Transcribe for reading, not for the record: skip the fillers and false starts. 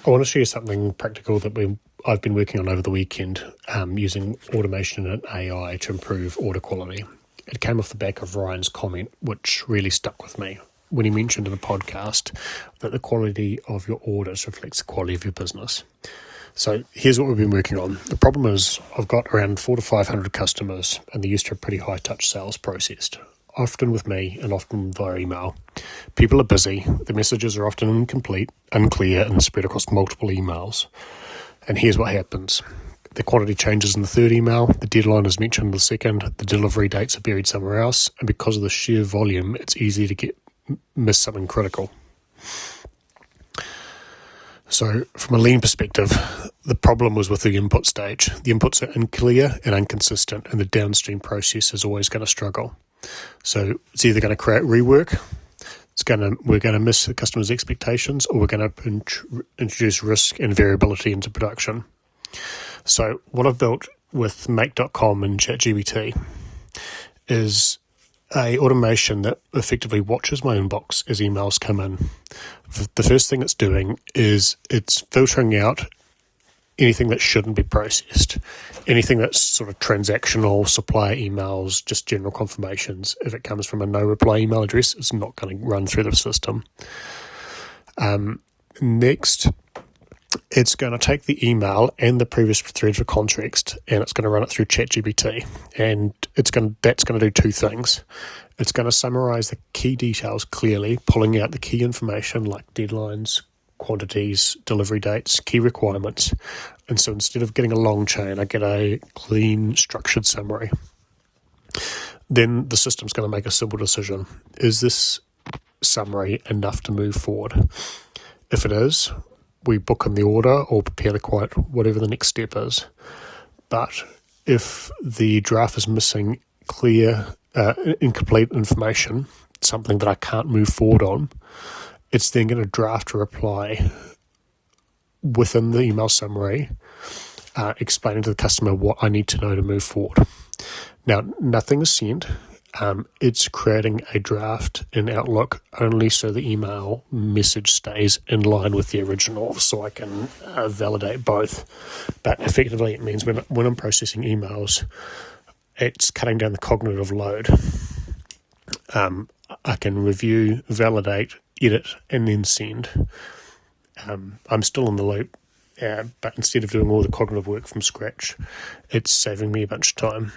I want to share something practical that I've been working on over the weekend, using automation and AI to improve order quality. It came off the back of Ryan's comment, which really stuck with me when he mentioned in the podcast that the quality of your orders reflects the quality of your business. So here's what we've been working on. The problem is I've got around 400 to 500 customers, and they're used to a pretty high touch sales process, often with me and often via email. People are busy, the messages are often incomplete, unclear, and spread across multiple emails. And here's what happens. The quantity changes in the third email, the deadline is mentioned in the second, the delivery dates are buried somewhere else, and because of the sheer volume, it's easy to miss something critical. So from a lean perspective, the problem was with the input stage. The inputs are unclear and inconsistent, and the downstream process is always going to struggle. So it's either going to create rework, we're going to miss the customer's expectations, or we're going to introduce risk and variability into production. So what I've built with Make.com and ChatGPT is a automation that effectively watches my inbox as emails come in. The first thing it's doing is it's filtering out anything that shouldn't be processed, anything that's sort of transactional, supplier emails, just general confirmations. If it comes from a no reply email address, it's not going to run through the system. Next, it's going to take the email and the previous thread for context, and it's going to run it through ChatGPT. And that's going to do two things. It's going to summarize the key details clearly, pulling out the key information like deadlines, quantities, delivery dates, key requirements. And so instead of getting a long chain, I get a clean, structured summary. Then the system's going to make a simple decision. Is this summary enough to move forward? If it is, we book in the order or prepare the quote, whatever the next step is. But if the draft is missing clear, incomplete information, something that I can't move forward on, it's then going to draft a reply within the email summary, explaining to the customer what I need to know to move forward. Now, nothing is sent. It's creating a draft in Outlook only so the email message stays in line with the original, so I can validate both. But effectively, it means when I'm processing emails, it's cutting down the cognitive load. I can review, validate, edit, and then send. I'm still in the loop, but instead of doing all the cognitive work from scratch, it's saving me a bunch of time.